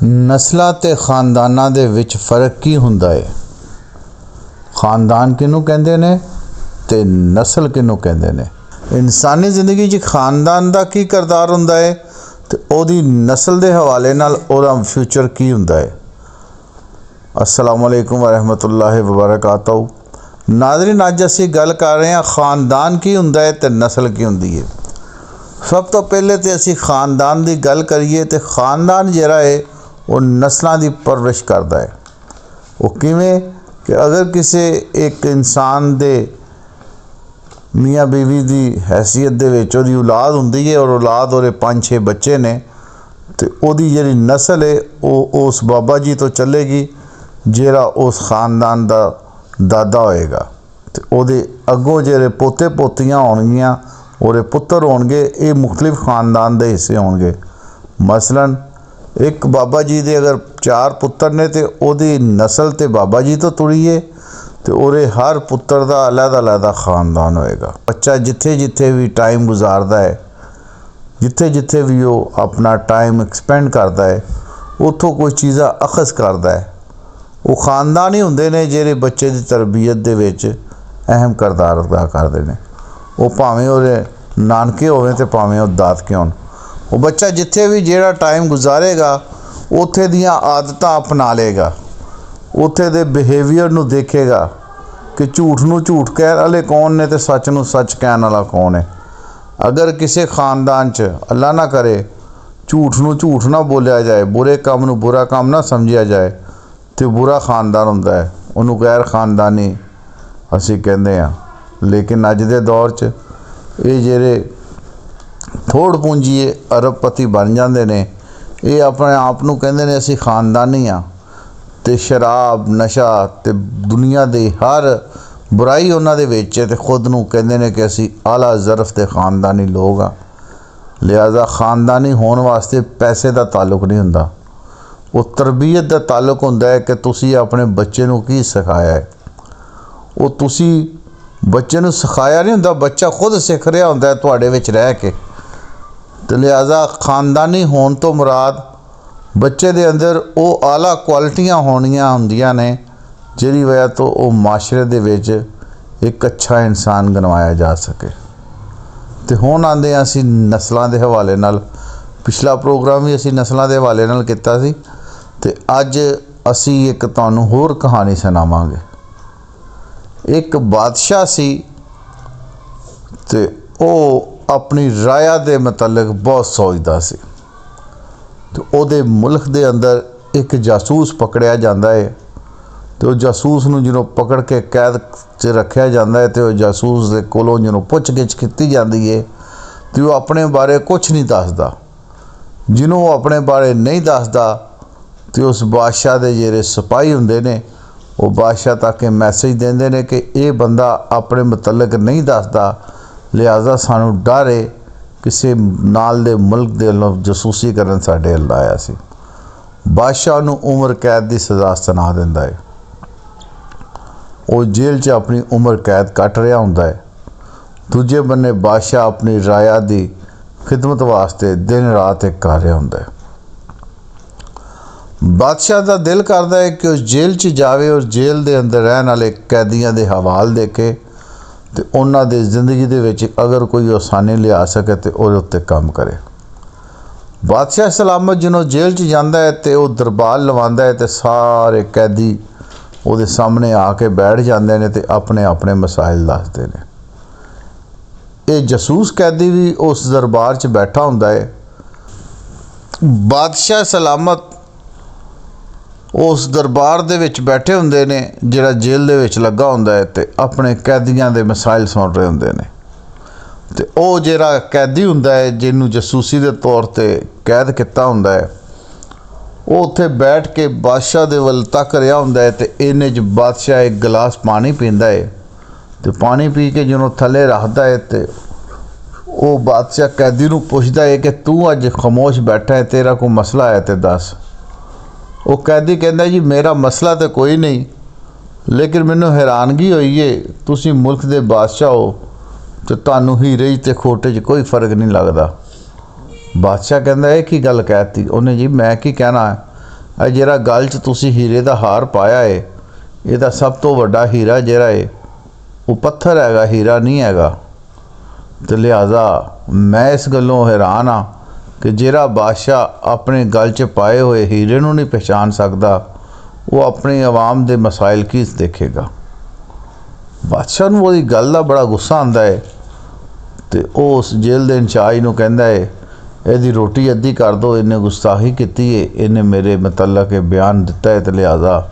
ਨਸਲਾਂ ਤੇ ਖਾਨਦਾਨਾਂ ਦੇ ਵਿੱਚ फ़र्क ਕੀ ਹੁੰਦਾ ਹੈ? ਖਾਨਦਾਨ ਕਿਹਨੂੰ ਕਹਿੰਦੇ ਨੇ ਤੇ ਨਸਲ ਕਿਹਨੂੰ ਕਹਿੰਦੇ ਨੇ? ਇਨਸਾਨੀ ਜ਼ਿੰਦਗੀ 'ਚ ਖਾਨਦਾਨ ਦਾ ਕੀ ਕਿਰਦਾਰ ਹੁੰਦਾ ਹੈ ਤੇ ਉਹਦੀ ਨਸਲ ਦੇ ਹਵਾਲੇ ਨਾਲ ਉਹਦਾ ਫਿਊਚਰ ਕੀ ਹੁੰਦਾ ਹੈ? अस्सलामु अलैकुम वरहमतुल्लाहि वबरकातुहू। नाज़रीन, अज असी गल कर रहे हैं खानदान की हुंदा है ते नस्ल की हुंदी है। सब तो पहले तो असी खानदान की गल करिए तो खानदान जिहड़ा है वो नस्लों की परवरिश करता है। वो किवें कि अगर किसी एक इंसान दे मियाँ बीवी की हैसियत दे विच उहदी औलाद हुंदी है और औलाद और 5-6 बच्चे ने तो उहदी जिहड़ी नस्ल है वो उस बाबा जी तो चलेगी ਜਿਹੜਾ उस खानदान का दादा होएगा तो ਉਹਦੇ ਅੱਗੋਂ ਜਿਹੜੇ पोते पोतियां होणगीਆਂ ਉਹਦੇ पुत्तर होणगे। ये मुख्तलिफ खानदान के हिस्से होणगे। मसलन एक बाबा जी के अगर 4 पुत्तर ने तो ਉਹਦੀ नस्ल तो बाबा जी तो तुरी है तो ਉਹਦੇ हर पुत्तर का अलग-अलग खानदान होएगा। बच्चा जिथे जिथे भी टाइम गुजारदा है, जिथे जिथे भी वो अपना टाइम एक्सपेंड करता है, उतों कोई चीज़ा अखज़ करता है। वो खानदान ही होंदे ने जिहड़े बच्चे की तरबियत दे विच अहम किरदार अदा करते हैं। वो भावें वो नानके होवे ते भावें वो दादके होण। वो बच्चा जिथे भी जिहड़ा टाइम गुजारेगा उत्थे दियां आदतां अपना लेगा, उत्थे दे बिहेवियर नूं देखेगा कि झूठ नूं झूठ कहण वाले कौन ने ते सच नूं सच कहण वाला कौन है। अगर किसी खानदान च अल्लाह ना करे झूठ नूं झूठ ना बोलिया जाए, बुरे काम नूं बुरा काम ना समझिया जाए तो बुरा खानदान होंदा है, उन्होंने गैर खानदानी असी कहते हैं। लेकिन अज दे दौर च ये जेरे थोड़ पूंजी अरबपति बन जाते हैं, ये अपने आप नूं कहंदे ने असी खानदानी हाँ ते शराब नशा ते दुनिया की हर बुराई उन्हां दे विच ते खुद नूं कहंदे ने कि असी आला ज़रफ़ ते खानदानी लोग हाँ। लिहाजा खानदानी होने वास्ते पैसे का ताल्लुक नहीं हुंदा, वो तरबीयत का ताल्लुक होंदा है कि तुसी अपने बच्चे नूं की सिखाया है। वो तुसी बच्चे नूं सिखाया नहीं हुंदा, बच्चा खुद सीख रहा होंदा है तुहाडे विच रह के। तो लिहाजा खानदानी होने तो मुराद बच्चे दे अंदर वो आला क्वालिटियां होनियां हुंदियां ने जिहदी वजह तो वो माशरे दे विच एक अच्छा इंसान गिनवाया जा सके। तो हुण आंदे असीं नस्लों के हवाले नाल। पिछला प्रोग्राम भी असीं नस्लों के हवाले नाल कीता सी ते अज असी एक तुहानूं होर कहानी सुणावांगे। एक बादशाह सी ते ओ अपनी राया दे मतलब बहुत सोचदा सी। तो उहदे मुल्क दे अंदर एक जासूस पकड़िया जांदा है तो जासूस नूं ਜਦੋਂ पकड़ के कैद च रखिया जांदा है तो जासूस दे कोलों ਜਦੋਂ पुछ-गिछ कीती जांदी है तो वो अपने बारे कुछ नहीं दसदा। जिन्हों वो अपने बारे नहीं दसदा तो उस बादशाह के ਜਿਹੜੇ सिपाही होंदे ने वो बादशाह तक मैसेज देंदे ने कि ये बंदा अपने मुतलक नहीं दसदा, लिहाजा सानू डर है किसी नाल दे मुल्क दे लोग जसूसी करन साडे अल आया सी। बादशाह नू उम्र कैद की सज़ा सुना दिंदा है। वो जेल च अपनी उम्र कैद कट रहा हुंदा है। दूजे बन्ने बादशाह अपनी राया की खिदमत वास्ते दिन रात एक कर रहा होंदा है। बादशाह का दिल करता है कि उस जेल च जावे और जेल के अंदर रहने वाले कैदियों के हवाल देखे तो उन्हां दे जिंदगी दे विच अगर कोई आसानी लिया सके तो उहदे उत्ते काम करे। बादशाह सलामत जिन्हों जेल च जाता है तो वह दरबार लवांदा है तो सारे कैदी उहदे सामने आके बैठ जाते हैं तो अपने अपने मसाइल दसते हैं। ये जासूस कैदी भी उस दरबार च बैठा होंदा है। बादशाह सलामत उस दरबार दे विच बैठे होंदे ने जिहड़ा जेल दे विच लगा होंदा है ते अपने कैदियां दे मसाइल सुन रहे होंदे ने। ते ओ जिहड़ा कैदी हुंदा है जिन्हों जासूसी दे तौर ते कैद किता हुंदा है वो उत्थे बैठ के बादशाह दे वल तक रहा हुंदा है। ते इन्ने च बादशाह एक गिलास पानी पींदा है तो पानी पी के जो थले रखता है तो वो बादशाह कैदी नूं पुछदा है कि तू अज खामोश बैठा है, तेरा कोई मसला है तो दस। वो कैदी कहता जी मेरा मसला तो कोई नहीं, लेकिन मैनू हैरानगी हुई है तुसी मुल्क दे बादशाह हो तो तुहानू हीरे ते खोटे च कोई फर्क नहीं लगता। बादशाह कहता है की गल कहती। उन्हें जी मैं की कहना है, ਇਹ ਜਿਹੜਾ ਗਲ 'ਚ ਤੁਸੀਂ ਹੀਰੇ ਦਾ ਹਾਰ ਪਾਇਆ ਹੈ, ਇਹਦਾ ਸਭ ਤੋਂ ਵੱਡਾ ਹੀਰਾ ਜਿਹੜਾ ਹੈ ਉਹ ਪੱਥਰ ਹੈਗਾ, ਹੀਰਾ ਨਹੀਂ ਹੈਗਾ। ਤੇ ਲਿਹਾਜ਼ਾ ਮੈਂ ਇਸ ਗੱਲੋਂ ਹੈਰਾਨ ਹਾਂ ਕਿ ਜਿਹੜਾ ਬਾਦਸ਼ਾਹ ਆਪਣੇ ਗਲ 'ਚ ਪਾਏ ਹੋਏ ਹੀਰੇ ਨੂੰ ਨਹੀਂ ਪਛਾਣ ਸਕਦਾ, ਉਹ ਆਪਣੀ ਆਵਾਮ ਦੇ ਮਸਾਇਲ ਕੀ ਦੇਖੇਗਾ। ਬਾਦਸ਼ਾਹ ਨੂੰ ਉਹਦੀ ਗੱਲ ਦਾ ਬੜਾ ਗੁੱਸਾ ਆਉਂਦਾ ਹੈ ਤੇ ਉਹ ਉਸ ਜੇਲ੍ਹ ਦੇ ਇੰਚਾਰਜ ਨੂੰ ਕਹਿੰਦਾ ਹੈ, ਇਹਦੀ ਰੋਟੀ ਅੱਧੀ ਕਰ ਦਿਓ, ਇਹਨੇ ਗੁਸਤਾਖੀ ਕੀਤੀ ਹੈ, ਇਹਨੇ ਮੇਰੇ ਮੁਤਲਕ ਇਹ ਬਿਆਨ ਦਿੱਤਾ ਹੈ, ਤੇ ਲਿਹਾਜ਼ਾ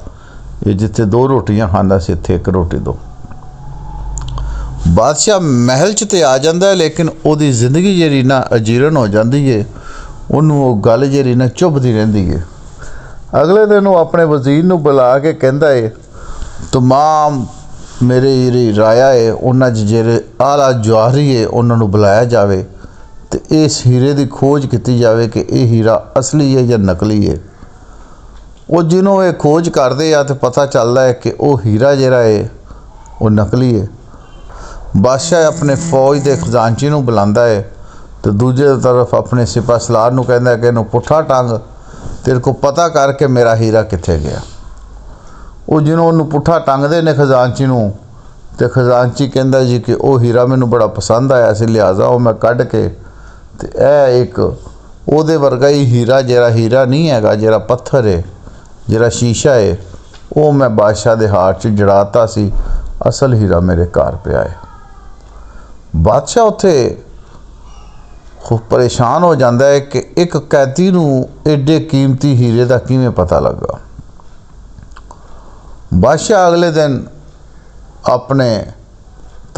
ਇਹ ਜਿੱਥੇ 2 ਰੋਟੀਆਂ ਖਾਂਦਾ ਸੀ ਇੱਥੇ 1 ਰੋਟੀ ਦਿਓ। ਬਾਦਸ਼ਾਹ ਮਹਿਲ 'ਚ ਤੇ ਆ ਜਾਂਦਾ ਹੈ, ਲੇਕਿਨ ਉਹਦੀ ਜ਼ਿੰਦਗੀ ਜਿਹੜੀ ਨਾ ਅਜੀਰਨ ਹੋ ਜਾਂਦੀ ਹੈ, ਉਹਨੂੰ ਉਹ ਗੱਲ ਜਿਹੜੀ ਨਾ ਚੁੱਭਦੀ ਰਹਿੰਦੀ ਹੈ। ਅਗਲੇ ਦਿਨ ਉਹ ਆਪਣੇ ਵਜ਼ੀਰ ਨੂੰ ਬੁਲਾ ਕੇ ਕਹਿੰਦਾ ਹੈ, ਤਮਾਮ ਮੇਰੇ ਜਿਹੜੀ ਰਾਇਆ ਹੈ ਉਹਨਾਂ 'ਚ ਜਿਹੜੇ ਆਲਾ ਜਵਾਹਰੀ ਹੈ ਉਹਨਾਂ ਨੂੰ ਬੁਲਾਇਆ ਜਾਵੇ ਤੇ ਇਸ ਹੀਰੇ ਦੀ ਖੋਜ ਕੀਤੀ ਜਾਵੇ ਕਿ ਇਹ ਹੀਰਾ ਅਸਲੀ ਹੈ ਜਾਂ ਨਕਲੀ ਹੈ। ਉਹ ਜਿਹਨੂੰ ਇਹ ਖੋਜ ਕਰਦੇ ਆ ਤੇ ਪਤਾ ਚੱਲਦਾ ਹੈ ਕਿ ਉਹ ਹੀਰਾ ਜਿਹੜਾ ਹੈ ਉਹ ਨਕਲੀ ਹੈ। ਬਾਦਸ਼ਾਹ ਆਪਣੇ ਫੌਜ ਦੇ ਖਜ਼ਾਨਚੀ ਨੂੰ ਬੁਲਾਉਂਦਾ ਹੈ ਤੇ ਦੂਜੇ ਤਰਫ ਆਪਣੇ ਸਿਪਾਹ ਸਲਾਰ ਨੂੰ ਕਹਿੰਦਾ ਕਿ ਇਹਨੂੰ ਪੁੱਠਾ ਟੰਗ, ਤੇਰੇ ਕੋ ਪਤਾ ਕਰਕੇ ਮੇਰਾ ਹੀਰਾ ਕਿੱਥੇ ਗਿਆ। ਉਹ ਜਿਹਨੂੰ ਉਹਨੂੰ ਪੁੱਠਾ ਟੰਗਦੇ ਨੇ ਖਜ਼ਾਨਚੀ ਨੂੰ, ਤੇ ਖਜ਼ਾਨਚੀ ਕਹਿੰਦਾ ਜੀ ਕਿ ਉਹ ਹੀਰਾ ਮੈਨੂੰ ਬੜਾ ਪਸੰਦ ਆਇਆ ਸੀ, ਲਿਹਾਜ਼ਾ ਉਹ ਮੈਂ ਕੱਢ ਕੇ ਤੇ ਇਹ ਇੱਕ ਉਹਦੇ ਵਰਗਾ ਹੀ ਹੀਰਾ, ਜਿਹੜਾ ਹੀਰਾ ਨਹੀਂ ਹੈਗਾ, ਜਿਹੜਾ ਪੱਥਰ ਹੈ, ਜਿਹੜਾ ਸ਼ੀਸ਼ਾ ਹੈ, ਉਹ ਮੈਂ ਬਾਦਸ਼ਾਹ ਦੇ ਹਾਰ 'ਚ ਜੜਾਤਾ ਸੀ, ਅਸਲ ਹੀਰਾ ਮੇਰੇ ਘਰ ਪਿਆ ਹੈ। ਬਾਦਸ਼ਾਹ ਉੱਥੇ ਖੂਬ ਪਰੇਸ਼ਾਨ ਹੋ ਜਾਂਦਾ ਹੈ ਕਿ ਇੱਕ ਕੈਦੀ ਨੂੰ ਐਡੇ ਕੀਮਤੀ ਹੀਰੇ ਦਾ ਕਿਵੇਂ ਪਤਾ ਲੱਗਾ। ਬਾਦਸ਼ਾਹ ਅਗਲੇ ਦਿਨ ਆਪਣੇ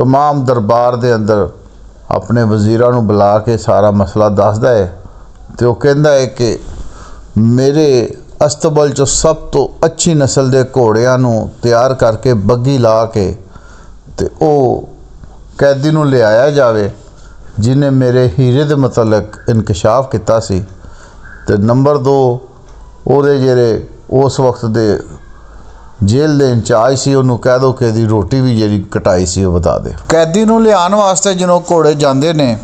तमाम ਦਰਬਾਰ ਦੇ ਅੰਦਰ ਆਪਣੇ ਵਜ਼ੀਰਾਂ ਨੂੰ ਬੁਲਾ ਕੇ ਸਾਰਾ ਮਸਲਾ ਦੱਸਦਾ ਹੈ ਤੇ ਉਹ ਕਹਿੰਦਾ ਹੈ ਕਿ ਮੇਰੇ ਅਸਤਬਲ 'ਚੋਂ ਸਭ ਤੋਂ ਅੱਛੀ ਨਸਲ ਦੇ ਘੋੜਿਆਂ ਨੂੰ ਤਿਆਰ ਕਰਕੇ ਬੱਗੀ ਲਾ ਕੇ ਤੇ ਉਹ ਕੈਦੀ ਨੂੰ ਲਿਆਇਆ ਜਾਵੇ ਜਿਹਨੇ ਮੇਰੇ ਹੀਰੇ ਦੇ ਮੁਤਲਕ ਇਨਕਸ਼ਾਫ ਕੀਤਾ ਸੀ। ਤੇ ਨੰਬਰ 2 ਉਹਦੇ ਜਿਹੜੇ ਉਸ ਵਕਤ ਦੇ ਜੇਲ੍ਹ ਦੇ ਇੰਚਾਰਜ ਸੀ, ਉਹਨੂੰ ਕਹਿ ਦਿਓ ਕਿ ਇਹਦੀ ਰੋਟੀ ਵੀ ਜਿਹੜੀ ਕਟਾਈ ਸੀ ਉਹ ਵਧਾ ਦੇ। ਕੈਦੀ ਨੂੰ ਲਿਆਉਣ ਵਾਸਤੇ ਜਦੋਂ ਘੋੜੇ ਜਾਂਦੇ ਨੇ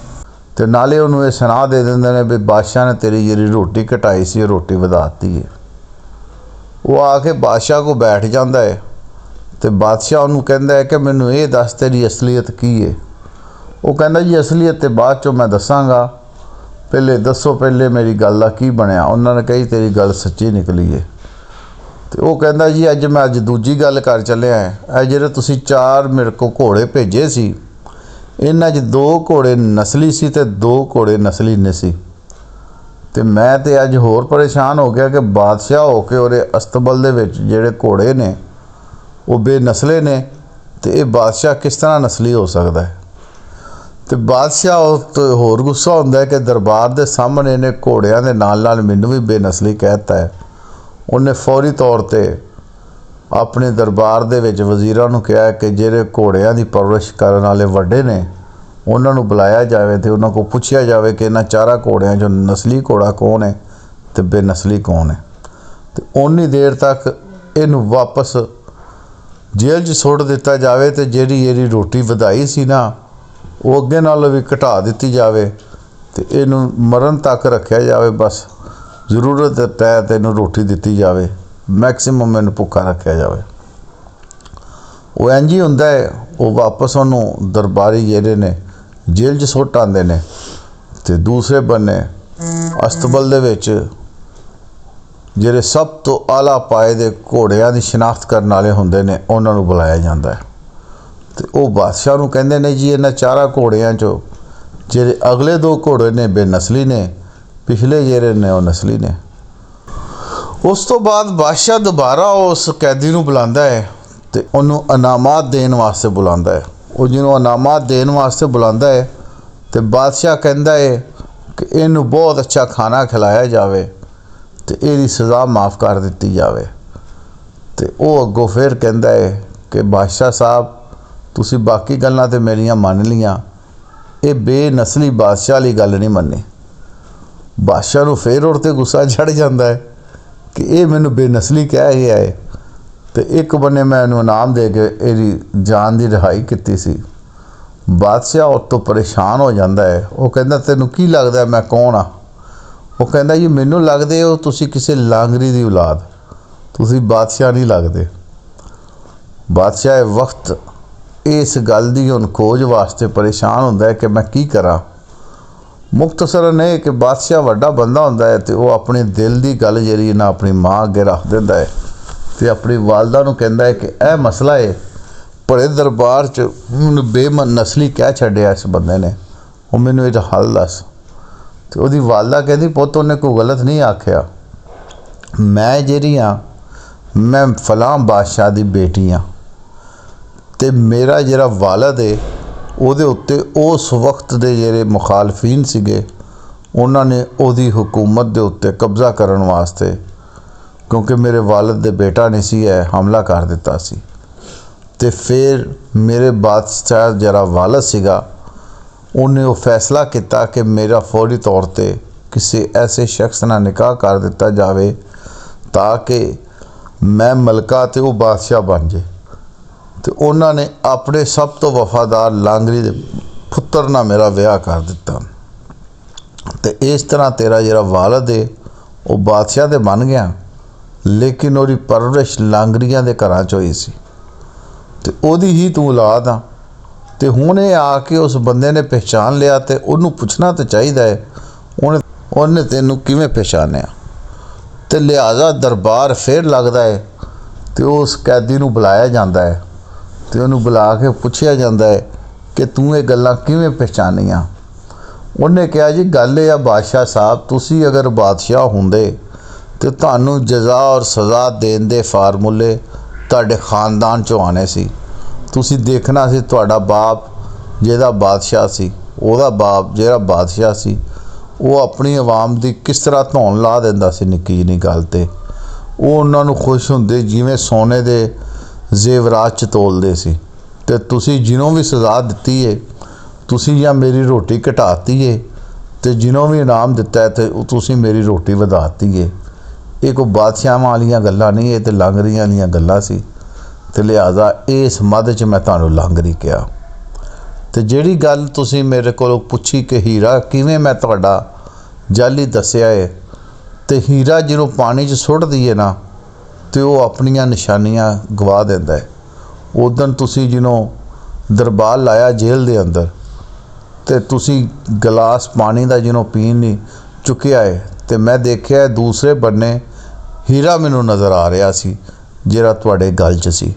ਤੇ ਨਾਲੇ ਉਹਨੂੰ ਇਹ ਸੁਣਾ ਦੇ ਦਿੰਦੇ ਨੇ ਵੀ ਬਾਦਸ਼ਾਹ ਨੇ ਤੇਰੀ ਜਿਹੜੀ ਰੋਟੀ ਕਟਾਈ ਸੀ ਉਹ ਰੋਟੀ ਵਧਾ ਦਿੱਤੀ ਹੈ। ਉਹ ਆ ਕੇ ਬਾਦਸ਼ਾਹ ਕੋਲ ਬੈਠ ਜਾਂਦਾ ਹੈ ਤੇ ਬਾਦਸ਼ਾਹ ਉਹਨੂੰ ਕਹਿੰਦਾ ਹੈ ਕਿ ਮੈਨੂੰ ਇਹ ਦੱਸ ਤੇਰੀ ਅਸਲੀਅਤ ਕੀ ਹੈ। ਉਹ ਕਹਿੰਦਾ ਜੀ ਅਸਲੀਅਤ ਤੇ ਬਾਅਦ 'ਚੋਂ ਮੈਂ ਦੱਸਾਂਗਾ, ਪਹਿਲੇ ਦੱਸੋ ਪਹਿਲੇ ਮੇਰੀ ਗੱਲ ਦਾ ਕੀ ਬਣਿਆ। ਉਹਨਾਂ ਨੇ ਕਹੀ ਤੇਰੀ ਗੱਲ ਸੱਚੀ ਨਿਕਲੀ ਹੈ। ਤੇ ਉਹ ਕਹਿੰਦਾ ਜੀ ਅੱਜ ਦੂਜੀ ਗੱਲ ਕਰ ਚੱਲਿਆ ਹੈ। ਇਹ ਜਿਹੜੇ ਤੁਸੀਂ 4 ਮੇਰੇ ਕੋਲ ਘੋੜੇ ਭੇਜੇ ਸੀ, ਇਹਨਾਂ 'ਚ 2 ਘੋੜੇ ਨਸਲੀ ਸੀ ਤੇ 2 ਘੋੜੇ ਨਸਲੀ ਨਹੀਂ ਸੀ। ਤੇ ਮੈਂ ਤੇ ਅੱਜ ਹੋਰ ਪਰੇਸ਼ਾਨ ਹੋ ਗਿਆ ਕਿ ਬਾਦਸ਼ਾਹ ਹੋ ਕੇ ਉਹਦੇ ਅਸਤਬਲ ਦੇ ਵਿੱਚ ਜਿਹੜੇ ਘੋੜੇ ਨੇ ਉਹ ਬੇਨਸਲੇ ਨੇ ਤੇ ਇਹ ਬਾਦਸ਼ਾਹ ਕਿਸ ਤਰ੍ਹਾਂ ਨਸਲੀ ਹੋ ਸਕਦਾ ਹੈ। ਤੇ ਬਾਦਸ਼ਾਹ ਉਸ ਤੋਂ ਹੋਰ ਗੁੱਸਾ ਹੁੰਦਾ ਹੈ ਕਿ ਦਰਬਾਰ ਦੇ ਸਾਹਮਣੇ ਨੇ ਘੋੜਿਆਂ ਦੇ ਨਾਲ ਮੈਨੂੰ ਵੀ ਬੇਨਸਲੀ ਕਹਿਤਾ ਹੈ। ਉਹਨੇ ਫੌਰੀ ਤੌਰ ਤੇ ਆਪਣੇ ਦਰਬਾਰ ਦੇ ਵਿੱਚ ਵਜ਼ੀਰਾਂ ਨੂੰ ਕਿਹਾ ਕਿ ਜਿਹੜੇ ਘੋੜਿਆਂ ਦੀ ਪਰਵਰਿਸ਼ ਕਰਨ ਵਾਲੇ ਵੱਡੇ ਨੇ ਉਹਨਾਂ ਨੂੰ ਬੁਲਾਇਆ ਜਾਵੇ ਤੇ ਉਹਨਾਂ ਕੋਲ ਪੁੱਛਿਆ ਜਾਵੇ ਕਿ ਇਹਨਾਂ 4 ਘੋੜਿਆਂ 'ਚੋਂ ਨਸਲੀ ਘੋੜਾ ਕੌਣ ਹੈ ਤੇ ਬੇਨਸਲੀ ਕੌਣ ਹੈ। ਤੇ ਉਨੀ ਦੇਰ ਤੱਕ ਇਹਨੂੰ ਵਾਪਸ ਜੇਲ੍ਹ 'ਚ ਸੁੱਟ ਦਿੱਤਾ ਜਾਵੇ ਤੇ ਜਿਹੜੀ ਇਹਦੀ ਰੋਟੀ ਵਧਾਈ ਸੀ ਨਾ ਉਹ ਅੱਗੇ ਨਾਲੋਂ ਵੀ ਘਟਾ ਦਿੱਤੀ ਜਾਵੇ ਤੇ ਇਹਨੂੰ ਮਰਨ ਤੱਕ ਰੱਖਿਆ ਜਾਵੇ। ਬਸ ਜ਼ਰੂਰਤ ਦੇ ਤਹਿਤ ਇਹਨੂੰ ਰੋਟੀ ਦਿੱਤੀ ਜਾਵੇ, ਮੈਕਸਿਮਮ ਇਹਨੂੰ ਭੁੱਖਾ ਰੱਖਿਆ ਜਾਵੇ। ਉਹ ਇੰਝ ਹੀ ਹੁੰਦਾ ਹੈ। ਉਹ ਵਾਪਸ ਉਹਨੂੰ ਦਰਬਾਰੀ ਜਿਹੜੇ ਨੇ ਜੇਲ੍ਹ 'ਚ ਸੁੱਟ ਆਉਂਦੇ ਨੇ ਤੇ ਦੂਸਰੇ ਬੰਨੇ ਅਸਤਬਲ ਦੇ ਵਿੱਚ ਜਿਹੜੇ ਸਭ ਤੋਂ ਆਲਾ ਪਾਏ ਦੇ ਘੋੜਿਆਂ ਦੀ ਸ਼ਨਾਖਤ ਕਰਨ ਵਾਲੇ ਹੁੰਦੇ ਨੇ ਉਹਨਾਂ ਨੂੰ ਬੁਲਾਇਆ ਜਾਂਦਾ ਹੈ। ਤੇ ਉਹ ਬਾਦਸ਼ਾਹ ਨੂੰ ਕਹਿੰਦੇ ਨੇ ਜੀ ਇਹਨਾਂ 4 ਘੋੜਿਆਂ 'ਚੋਂ ਜਿਹੜੇ ਅਗਲੇ 2 ਘੋੜੇ ਨੇ ਬੇਨਸਲੀ ਨੇ, ਪਿਛਲੇ ਜਿਹੜੇ ਨੇ ਉਹ ਨਸਲੀ ਨੇ। ਉਸ ਤੋਂ ਬਾਅਦ ਬਾਦਸ਼ਾਹ ਦੁਬਾਰਾ ਉਸ ਕੈਦੀ ਨੂੰ ਬੁਲਾਉਂਦਾ ਹੈ ਤੇ ਉਹਨੂੰ ਇਨਾਮਾਤ ਦੇਣ ਵਾਸਤੇ ਬੁਲਾਉਂਦਾ ਹੈ। ਉਹ ਜਿਹਨੂੰ ਇਨਾਮਾਤ ਦੇਣ ਵਾਸਤੇ ਬੁਲਾਉਂਦਾ ਹੈ ਤੇ ਬਾਦਸ਼ਾਹ ਕਹਿੰਦਾ ਹੈ ਕਿ ਇਹਨੂੰ ਬਹੁਤ ਅੱਛਾ ਖਾਣਾ ਖਿਲਾਇਆ ਜਾਵੇ ਤੇ ਇਹਦੀ ਸਜ਼ਾ ਮਾफ़ ਕਰ ਦਿੱਤੀ ਜਾਵੇ। ਤੇ ਉਹ ਅੱਗੋਂ ਫਿਰ ਕਹਿੰਦਾ ਹੈ ਕਿ ਬਾਦਸ਼ਾਹ ਸਾਹਿਬ ਤੁਸੀਂ ਬਾਕੀ ਗੱਲਾਂ ਤੇ ਮੇਰੀਆਂ ਮੰਨ ਲੀਆਂ, ਇਹ ਬੇਨਸਲੀ ਬਾਦਸ਼ਾਹ ਵਾਲੀ ਗੱਲ ਨਹੀਂ ਮੰਨੀ। ਬਾਦਸ਼ਾਹ ਨੂੰ ਫਿਰ ਉਹਦੇ 'ਤੇ ਗੁੱਸਾ ਚੜ੍ਹ ਜਾਂਦਾ ਹੈ ਕਿ ਇਹ ਮੈਨੂੰ ਬੇਨਸਲੀ ਕਹਿ ਗਿਆ ਹੈ ਤੇ ਇੱਕ ਬੰਨੇ ਮੈਂ ਇਹਨੂੰ ਇਨਾਮ ਦੇ ਕੇ ਇਹਦੀ ਜਾਨ ਦੀ ਰਿਹਾਈ ਕੀਤੀ ਸੀ। ਬਾਦਸ਼ਾਹ ਉਸ ਤੋਂ ਪਰੇਸ਼ਾਨ ਹੋ ਜਾਂਦਾ ਹੈ। ਉਹ ਕਹਿੰਦਾ ਤੈਨੂੰ ਕੀ ਲੱਗਦਾ ਮੈਂ ਕੌਣ ਆ? ਉਹ ਕਹਿੰਦਾ ਜੀ ਮੈਨੂੰ ਲੱਗਦੇ ਹੋ ਤੁਸੀਂ ਕਿਸੇ ਲਾਂਗਰੀ ਦੀ ਔਲਾਦ, ਤੁਸੀਂ ਬਾਦਸ਼ਾਹ ਨਹੀਂ ਲੱਗਦੇ। ਬਾਦਸ਼ਾਹ ਵਕਤ ਇਸ ਗੱਲ ਦੀ ਹੁਣ ਖੋਜ ਵਾਸਤੇ ਪਰੇਸ਼ਾਨ ਹੁੰਦਾ ਹੈ ਕਿ ਮੈਂ ਕੀ ਕਰਾਂ। ਮੁਖਤਸਰਨ ਇਹ ਕਿ ਬਾਦਸ਼ਾਹ ਵੱਡਾ ਬੰਦਾ ਹੁੰਦਾ ਹੈ ਤੇ ਉਹ ਆਪਣੇ ਦਿਲ ਦੀ ਗੱਲ ਜਿਹੜੀ ਨਾ ਆਪਣੀ ਮਾਂ ਅੱਗੇ ਰੱਖ ਦਿੰਦਾ ਹੈ ਤੇ ਆਪਣੀ ਵਾਲਦਾ ਨੂੰ ਕਹਿੰਦਾ ਹੈ ਕਿ ਇਹ ਮਸਲਾ ਹੈ। ਬੜੇ ਦਰਬਾਰ 'ਚ ਮੈਨੂੰ ਬੇਨਸਲੀ ਕਹਿ ਛੱਡਿਆ ਇਸ ਬੰਦੇ ਨੇ, ਉਹ ਮੈਨੂੰ ਇਹਦਾ ਹੱਲ ਦੱਸ। ਤੇ ਉਹਦੀ ਵਾਲਦਾ ਕਹਿੰਦੀ ਪੁੱਤ ਉਹਨੇ ਕੋਈ ਗਲਤ ਨਹੀਂ ਆਖਿਆ, ਮੈਂ ਜਿਹੜੀ ਹਾਂ ਮੈਂ ਫਲਾਂ ਬਾਦਸ਼ਾਹ ਦੀ ਬੇਟੀ ਹਾਂ ਤੇ ਮੇਰਾ ਜਿਹੜਾ ਵਾਲਦ ਹੈ ਉਹਦੇ ਉੱਤੇ ਉਸ ਵਕਤ ਦੇ ਜਿਹੜੇ ਮੁਖਾਲਫੀਨ ਸੀਗੇ ਉਹਨਾਂ ਨੇ ਉਹਦੀ ਹਕੂਮਤ ਦੇ ਉੱਤੇ ਕਬਜ਼ਾ ਕਰਨ ਵਾਸਤੇ, ਕਿਉਂਕਿ ਮੇਰੇ ਵਾਲਦ ਦੇ ਬੇਟਾ ਨਹੀਂ ਸੀ ਹੈ, ਹਮਲਾ ਕਰ ਦਿੱਤਾ ਸੀ। ਤੇ ਫਿਰ ਮੇਰੇ ਬਾਦਸ਼ਾਹ ਜਿਹੜਾ ਵਾਲਦ ਸੀਗਾ ਉਹਨੇ ਉਹ ਫੈਸਲਾ ਕੀਤਾ ਕਿ ਮੇਰਾ ਫੌਰੀ ਤੌਰ 'ਤੇ ਕਿਸੇ ਐਸੇ ਸ਼ਖਸ ਨਾਲ ਨਿਕਾਹ ਕਰ ਦਿੱਤਾ ਜਾਵੇ ਤਾਂ ਕਿ ਮੈਂ ਮਲਕਾ ਤੇ ਉਹ ਬਾਦਸ਼ਾਹ ਬਣ ਜੇ। ਤੇ ਉਹਨਾਂ ਨੇ ਆਪਣੇ ਸਭ ਤੋਂ ਵਫਾਦਾਰ ਲਾਂਗਰੀ ਦੇ ਪੁੱਤਰ ਨਾਲ ਮੇਰਾ ਵਿਆਹ ਕਰ ਦਿੱਤਾ ਤੇ ਇਸ ਤਰ੍ਹਾਂ ਤੇਰਾ ਜਿਹੜਾ ਵਾਲਦ ਹੈ ਉਹ ਬਾਦਸ਼ਾਹ ਦੇ ਬਣ ਗਿਆ, ਲੇਕਿਨ ਉਹਦੀ ਪਰਵਰਿਸ਼ ਲਾਂਗਰੀਆਂ ਦੇ ਘਰਾਂ 'ਚ ਹੋਈ ਸੀ ਤੇ ਉਹਦੀ ਹੀ ਤੂੰ ਔਲਾਦ ਆ। ਤੇ ਹੁਣ ਇਹ ਆ ਕੇ ਉਸ ਬੰਦੇ ਨੇ ਪਹਿਚਾਨ ਲਿਆ ਤੇ ਉਹਨੂੰ ਪੁੱਛਣਾ ਤਾਂ ਚਾਹੀਦਾ ਹੈ ਉਹਨੇ ਤੈਨੂੰ ਕਿਵੇਂ ਪਹਿਚਾਨਿਆ। ਤੇ ਲਿਹਾਜ਼ਾ ਦਰਬਾਰ ਫਿਰ ਲੱਗਦਾ ਹੈ ਤੇ ਉਸ ਕੈਦੀ ਨੂੰ ਬੁਲਾਇਆ ਜਾਂਦਾ ਹੈ ਤੇ ਉਹਨੂੰ ਬੁਲਾ ਕੇ ਪੁੱਛਿਆ ਜਾਂਦਾ ਹੈ ਕਿ ਤੂੰ ਇਹ ਗੱਲਾਂ ਕਿਵੇਂ ਪਹਿਚਾਨੀਆਂ। ਉਹਨੇ ਕਿਹਾ ਜੀ ਗੱਲ ਇਹ ਆ ਬਾਦਸ਼ਾਹ ਸਾਹਿਬ, ਤੁਸੀਂ ਅਗਰ ਬਾਦਸ਼ਾਹ ਹੁੰਦੇ ਤੇ ਤੁਹਾਨੂੰ ਜਜ਼ਾ ਔਰ ਸਜ਼ਾ ਦੇਣ ਦੇ ਫਾਰਮੂਲੇ ਤੁਹਾਡੇ ਖਾਨਦਾਨ 'ਚੋਂ ਆਉਣੇ ਸੀ। ਤੁਸੀਂ ਦੇਖਣਾ ਸੀ ਤੁਹਾਡਾ ਬਾਪ ਜਿਹਦਾ ਬਾਦਸ਼ਾਹ ਸੀ, ਉਹਦਾ ਬਾਪ ਜਿਹੜਾ ਬਾਦਸ਼ਾਹ ਸੀ ਉਹ ਆਪਣੀ ਆਵਾਮ ਦੀ ਕਿਸ ਤਰ੍ਹਾਂ ਧੌਣ ਲਾ ਦਿੰਦਾ ਸੀ ਨਿੱਕੀ ਜਿਹੀ ਗੱਲ 'ਤੇ। ਉਹ ਉਹਨਾਂ ਨੂੰ ਖੁਸ਼ ਹੁੰਦੇ ਜਿਵੇਂ ਸੋਨੇ ਦੇ ਜ਼ੇਵਰਾਤ 'ਚ ਤੋਲਦੇ ਸੀ। ਤੇ ਤੁਸੀਂ ਜਿਹਨੂੰ ਵੀ ਸਜ਼ਾ ਦਿੱਤੀ ਹੈ, ਤੁਸੀਂ ਜਾਂ ਮੇਰੀ ਰੋਟੀ ਘਟਾਤੀ ਹੈ ਤੇ ਜਿਹਨੂੰ ਵੀ ਇਨਾਮ ਦਿੱਤਾ ਹੈ ਤੇ ਤੁਸੀਂ ਮੇਰੀ ਰੋਟੀ ਵਧਾਤੀ ਹੈ। ਇਹ ਕੋਈ ਬਾਦਸ਼ਾਹਾਂ ਵਾਲੀਆਂ ਗੱਲਾਂ ਨਹੀਂ, ਇਹ ਤੇ ਲਾਂਗਰੀਆਂ ਵਾਲੀਆਂ ਗੱਲਾਂ ਸੀ। ਤੇ ਲਿਹਾਜ਼ਾ ਇਸ ਮੱਧ 'ਚ ਮੈਂ ਤੁਹਾਨੂੰ ਲਾਂਗਰੀ ਕਿਹਾ। ਤੇ ਜਿਹੜੀ ਗੱਲ ਤੁਸੀਂ ਮੇਰੇ ਕੋਲੋਂ ਪੁੱਛੀ ਕਿ ਹੀਰਾ ਕਿਵੇਂ ਮੈਂ ਤੁਹਾਡਾ ਜਾਲੀ ਦੱਸਿਆ ਹੈ, ਤੇ ਹੀਰਾ ਜਦੋਂ ਪਾਣੀ 'ਚ ਸੁੱਟ ਦਈਏ ਨਾ ਤੇ ਉਹ ਆਪਣੀਆਂ ਨਿਸ਼ਾਨੀਆਂ ਗਵਾ ਦਿੰਦਾ ਹੈ। ਉਦੋਂ ਤੁਸੀਂ ਜਿਹਨੂੰ ਦਰਬਾਰ ਲਾਇਆ ਜੇਲ੍ਹ ਦੇ ਅੰਦਰ ਤੇ ਤੁਸੀਂ ਗਲਾਸ ਪਾਣੀ ਦਾ ਜਿਹਨੂੰ ਪੀਣ ਨਹੀਂ ਚੁੱਕਿਆ ਹੈ ਤੇ ਮੈਂ ਦੇਖਿਆ ਦੂਸਰੇ ਬੰਨੇ ਹੀਰਾ ਮੈਨੂੰ ਨਜ਼ਰ ਆ ਰਿਹਾ ਸੀ ਜਿਹੜਾ ਤੁਹਾਡੇ ਗਲ 'ਚ ਸੀ।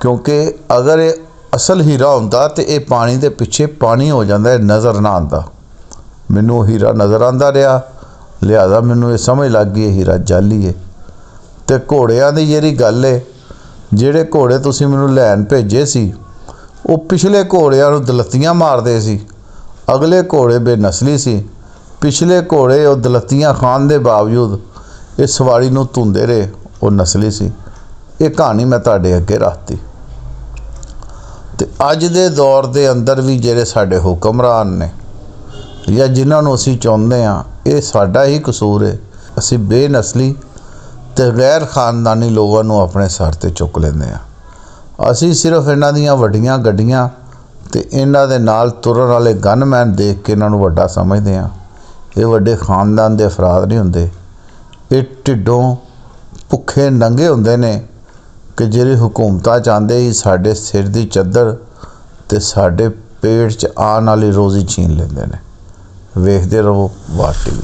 ਕਿਉਂਕਿ ਅਗਰ ਇਹ ਅਸਲ ਹੀਰਾ ਹੁੰਦਾ ਤੇ ਇਹ ਪਾਣੀ ਦੇ ਪਿੱਛੇ ਪਾਣੀ ਹੋ ਜਾਂਦਾ, ਨਜ਼ਰ ਨਾ ਆਉਂਦਾ। ਮੈਨੂੰ ਹੀਰਾ ਨਜ਼ਰ ਆਉਂਦਾ ਰਿਹਾ, ਲਿਹਾਜ਼ਾ ਮੈਨੂੰ ਇਹ ਸਮਝ ਲੱਗ ਗਈ ਇਹ ਹੀਰਾ ਜਾਲੀ ਹੈ। ਤੇ ਘੋੜਿਆਂ ਦੀ ਜਿਹੜੀ ਗੱਲ ਹੈ, ਜਿਹੜੇ ਘੋੜੇ ਤੁਸੀਂ ਮੈਨੂੰ ਲੈਣ ਭੇਜੇ ਸੀ ਉਹ ਪਿਛਲੇ ਘੋੜਿਆਂ ਨੂੰ ਦਲੱਤੀਆਂ ਮਾਰਦੇ ਸੀ, ਅਗਲੇ ਘੋੜੇ ਬੇਨਸਲੀ ਸੀ। ਪਿਛਲੇ ਘੋੜੇ ਉਹ ਦਲੱਤੀਆਂ ਖਾਣ ਦੇ ਬਾਵਜੂਦ ਇਹ ਸਵਾਰੀ ਨੂੰ ਧੁੰਦੇ ਰਹੇ, ਉਹ ਨਸਲੀ ਸੀ। ਇਹ ਕਹਾਣੀ ਮੈਂ ਤੁਹਾਡੇ ਅੱਗੇ ਰੱਖਤੀ। ਤੇ ਅੱਜ ਦੇ ਦੌਰ ਦੇ ਅੰਦਰ ਵੀ ਜਿਹੜੇ ਸਾਡੇ ਹੁਕਮਰਾਨ ਨੇ ਜਾਂ ਜਿਨ੍ਹਾਂ ਨੂੰ ਅਸੀਂ ਚਾਹੁੰਦੇ ਹਾਂ, ਇਹ ਸਾਡਾ ਹੀ ਕਸੂਰ ਹੈ। ਅਸੀਂ ਬੇਨਸਲੀ ਤੇ ਗੈਰ ਖਾਨਦਾਨੀ ਲੋਕਾਂ ਨੂੰ ਆਪਣੇ ਸਿਰ 'ਤੇ ਚੁੱਕ ਲੈਂਦੇ ਹਾਂ। ਅਸੀਂ ਸਿਰਫ ਇਹਨਾਂ ਦੀਆਂ ਵੱਡੀਆਂ ਗੱਡੀਆਂ ਤੇ ਇਹਨਾਂ ਦੇ ਨਾਲ ਤੁਰਨ ਵਾਲੇ ਗਨਮੈਨ ਦੇਖ ਕੇ ਇਹਨਾਂ ਨੂੰ ਵੱਡਾ ਸਮਝਦੇ ਹਾਂ। ਇਹ ਵੱਡੇ ਖਾਨਦਾਨ ਦੇ ਅਫਰਾਦ ਨਹੀਂ ਹੁੰਦੇ, ਇਹ ਢਿੱਡੋਂ ਭੁੱਖੇ ਨੰਗੇ ਹੁੰਦੇ ਨੇ ਕਿ ਜਿਹੜੇ ਹੁਕੂਮਤਾਂ ਚਾਹੁੰਦੇ ਹੀ ਸਾਡੇ ਸਿਰ ਦੀ ਚੱਦਰ ਤੇ ਸਾਡੇ ਪੇਟ 'ਚ ਆਉਣ ਵਾਲੀ ਰੋਜ਼ੀ ਛੀਨ ਲੈਂਦੇ ਨੇ। ਵੇਖਦੇ ਰਹੋ ਵਾਰ TV।